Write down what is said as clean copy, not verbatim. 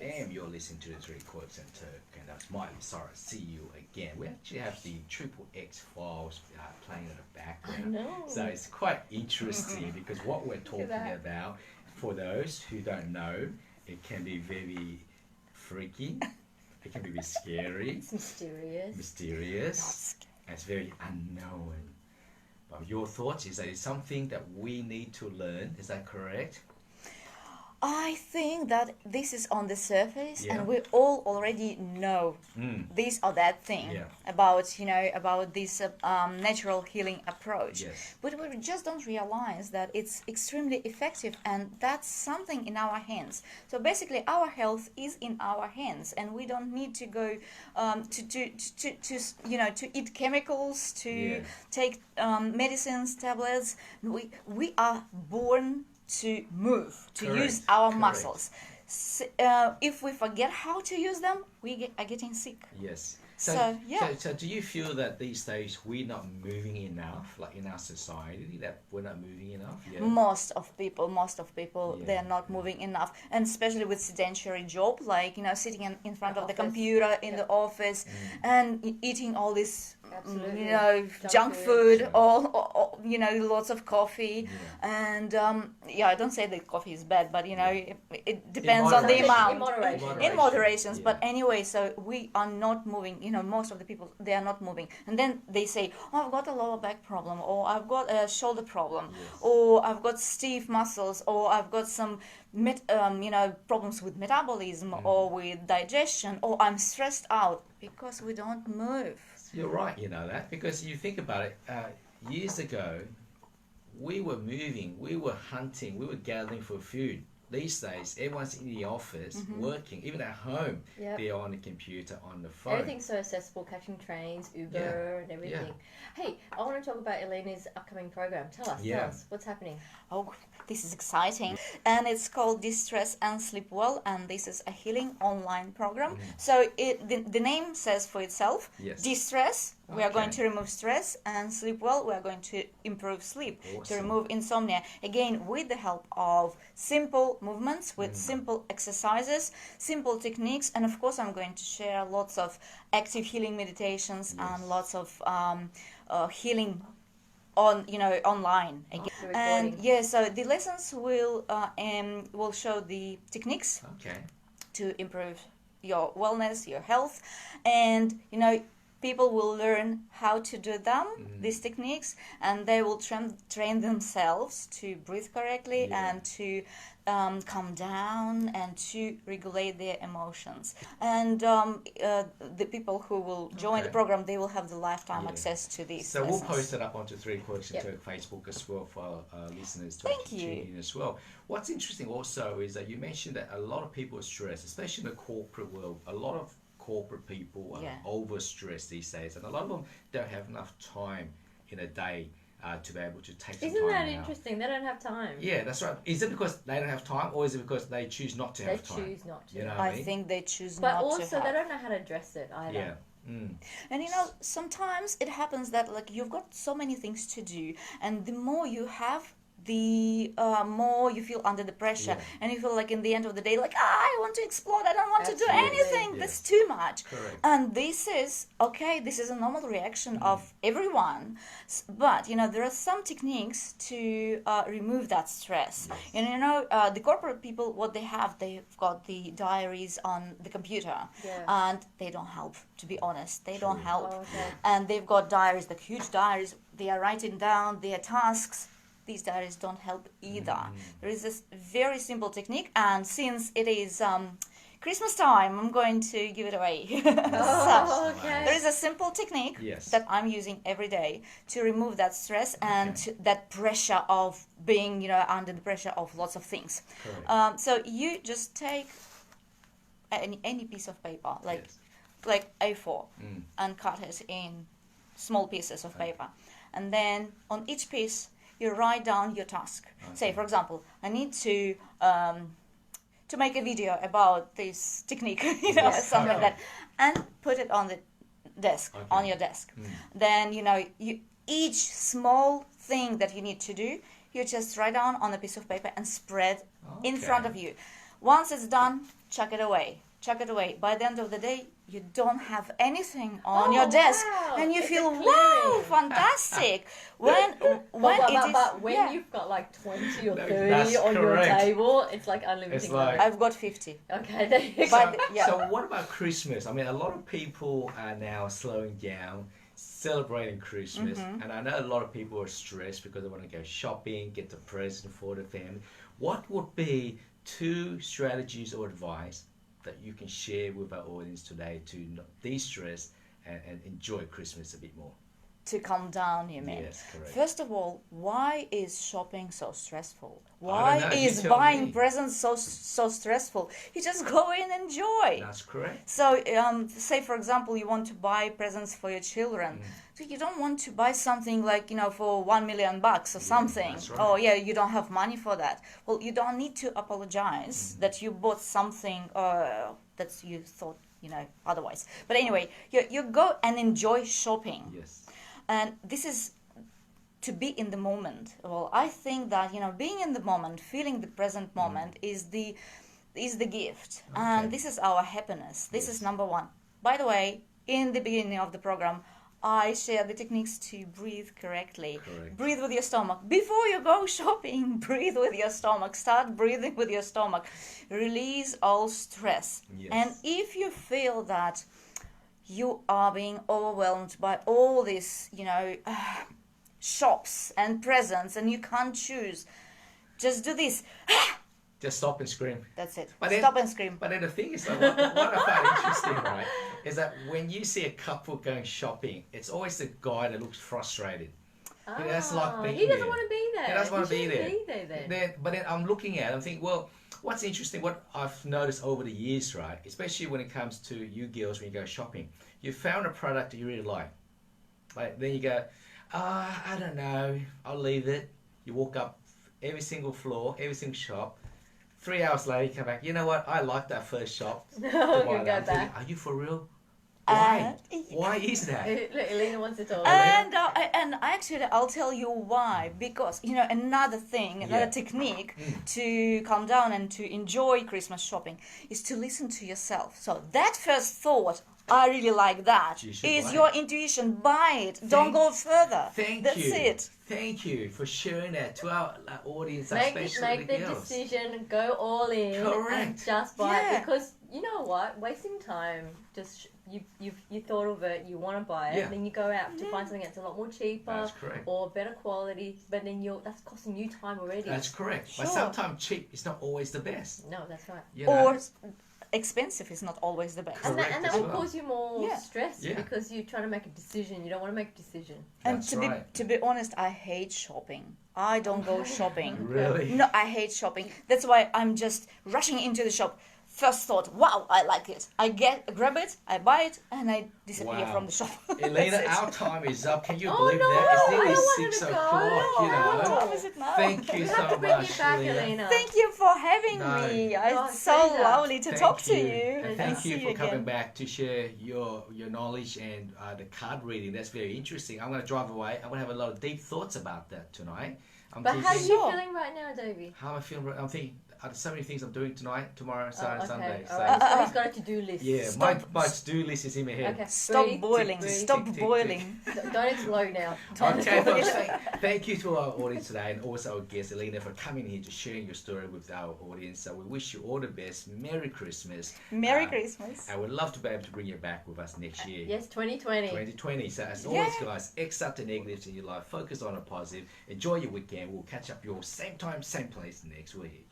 a.m. You're listening to the Three Quirks and Turk, and that's Miley Sarah. See you again. We actually have the Triple X Files playing in the background. I know. So it's quite interesting because what we're talking about, for those who don't know, it can be very freaky. It can be very scary. It's mysterious. Mysterious. And it's very unknown. But your thoughts is that it's something that we need to learn. Is that correct? I think that this is on the surface, Yeah. and we all already know this or that thing about this natural healing approach. Yes. But we just don't realize that it's extremely effective, and that's something in our hands. So basically, our health is in our hands, and we don't need to go to eat chemicals, to take medicines, tablets. We are born to move, to use our muscles. If we forget how to use them, we are getting sick. Yes. So do you feel that these days we're not moving enough, like in our society, that we're not moving enough? Yeah. Most of people, they're not moving enough, and especially with sedentary job, like sitting in front of the computer in the office and eating all this junk food, all lots of coffee, and I don't say that coffee is bad, but it depends on the amount. In moderation. But anyway, so we are not moving. Most of the people, they are not moving, and then they say, "Oh, I've got a lower back problem, or I've got a shoulder problem, or I've got stiff muscles, or I've got some problems with metabolism or with digestion, or I'm stressed out," because we don't move. You're right, that, because you think about it, years ago, we were moving, we were hunting, we were gathering for food. These days, everyone's in the office, working, even at home, they're on the computer, on the phone. Everything's so accessible, catching trains, Uber and everything. Hey, I want to talk about Elena's upcoming program. Tell us, what's happening? Oh, this is exciting. And it's called Destress and Sleep Well, and this is a healing online program. So the name says for itself, Destress, we are going to remove stress, and Sleep Well, we are going to improve sleep, to remove insomnia. Again, with the help of simple movements, with simple exercises, simple techniques, and of course I'm going to share lots of active healing meditations and lots of healing online again. And so the lessons will show the techniques to improve your wellness, your health, and people will learn how to do them, these techniques, and they will train themselves to breathe correctly and to calm down and to regulate their emotions. And the people who will join the program, they will have the lifetime access to these So lessons. we'll post it up onto Three Quirks and Turk Facebook as well for our listeners to tune in as well. What's interesting also is that you mentioned that a lot of people are stressed, especially in the corporate world. A lot of corporate people are overstressed these days, and a lot of them don't have enough time in a day to be able to take some time Isn't that out. interesting? They don't have time. Yeah, that's right. Is it because they don't have time, or is it because they choose not to have time? They choose not to. You know what I mean? think they choose But not to also, have. they don't know how to address it either. Yeah. And sometimes it happens that you've got so many things to do, and the more you have, the more you feel under the pressure, and you feel like in the end of the day, I want to explode, I don't want to do anything, that's too much. Correct. And this is a normal reaction of everyone, but there are some techniques to remove that stress. And the corporate people, what they've got the diaries on the computer, and they don't help, to be honest, they don't help. And they've got diaries, the huge diaries, they are writing down their tasks. These diaries don't help either. There is this very simple technique, and since it is Christmas time, I'm going to give it away. There is a simple technique that I'm using every day to remove that stress and that pressure of being, under the pressure of lots of things. So you just take any piece of paper, like A4, and cut it in small pieces of paper, and then on each piece you write down your task. Say, for example, I need to make a video about this technique, something like that, and put it on the desk, on your desk. Then, each small thing that you need to do, you just write down on a piece of paper and spread in front of you. Once it's done, chuck it away. Chuck it away. By the end of the day, you don't have anything on your desk, and you feel wow, fantastic. When you've got like 20 or 30 on your table, it's like unlimited. It's like, I've got 50. Okay, there you But, go. yeah. So what about Christmas? I mean, a lot of people are now slowing down, celebrating Christmas, and I know a lot of people are stressed because they want to go shopping, get the present for the family. What would be 2 strategies or advice that you can share with our audience today to de-stress and enjoy Christmas a bit more? To calm down, you mean? Yes, correct. First of all, why is shopping so stressful? I Why don't know, you is tell buying me. presents so stressful? You just go in and enjoy. That's correct. So, say for example, you want to buy presents for your children. So you don't want to buy something like, for $1 million or something. that's right. Oh yeah, you don't have money for that. Well, you don't need to apologize that you bought something that you thought, otherwise. But anyway, you go and enjoy shopping. Yes. And this is to be in the moment. Well, I think that being in the moment, feeling the present moment is the gift, and this is our happiness. This is number 1. By the way, in the beginning of the program, I share the techniques to breathe correctly. Correct. Breathe with your stomach. Before you go shopping, breathe with your stomach. Start breathing with your stomach. Release all stress. Yes. And if you feel that you are being overwhelmed by all these, shops and presents, and you can't choose, just do this. Just stop and scream. That's it. But then- Stop and scream. But then the thing is, like, what I find interesting, right, is that when you see a couple going shopping, it's always the guy that looks frustrated. That's like being he doesn't there. want to be there. He doesn't want to be there. Be there then. But then I'm looking at it, I'm thinking, well, what's interesting, what I've noticed over the years, right, especially when it comes to you girls when you go shopping, you found a product that you really like. Like, then you go, I don't know, I'll leave it. You walk up every single floor, every single shop. 3 hours later, you come back, you know what, I like that first shop. No, To buy you that. go I'm thinking, back. are you for real? Why? Uh, Why is that? Look, Elena wants to talk. And actually, I'll tell you why. Because another technique to calm down and to enjoy Christmas shopping is to listen to yourself. So that first thought, I really like that, You should is buy your it. intuition. Buy it. Don't go further. That's you. it. Thank you for sharing that to our audience, Make especially the the girls. decision, go all in, Correct. and just buy Yeah. it. Because you know what, wasting time. Just you thought of it, you want to buy it, Yeah. then you go out to find something that's a lot more cheaper That's correct. or better quality. But then that's costing you time already. That's correct. But Sure. sometimes cheap is not always the best. No, that's right. You know? Or expensive is not always the best. Correct. And that as will well. cause you more Yeah. stress Yeah. because you're trying to make a decision. You don't want to make a decision. And That's to right. be honest, I hate shopping. I don't go shopping. Really? No, I hate shopping. That's why I'm just rushing into the shop. First thought, wow, I like it. I grab it, I buy it, and I disappear Wow. from the shop. Elena, That's it. our time is up. Can you Oh, believe no, that? It's I nearly don't want 6 to go. o'clock, you What know. time is it now? Thank you We so have to bring much, you back, Elena. Elena. Thank you for having No. me. Oh, It's so pleasure. lovely to Thank talk to you. you. And And thank see you for coming again. back to share your knowledge and the card reading. That's very interesting. I'm going to drive away. I'm going to have a lot of deep thoughts about that tonight. I'm But how are thinking, you Sure. feeling right now, Davey? how am I feeling? I'm thinking, there's so many things I'm doing tonight, tomorrow, Saturday, okay. Sunday. All So, right. So he's got a to-do list. yeah, Stop. my to-do list is in my head. Okay. Stop Breathe, boiling. breathe. Stop Tick, tick, boiling. Don't explode now. Okay, folks, thank you to our audience today and also our guest Elena for coming here to sharing your story with our audience. So we wish you all the best. Merry Christmas. Merry Christmas. I would love to be able to bring you back with us next year. Yes, 2020. 2020. So as always, guys, X out the negatives in your life. Focus on a positive. Enjoy your weekend. We'll catch up your same time, same place next week.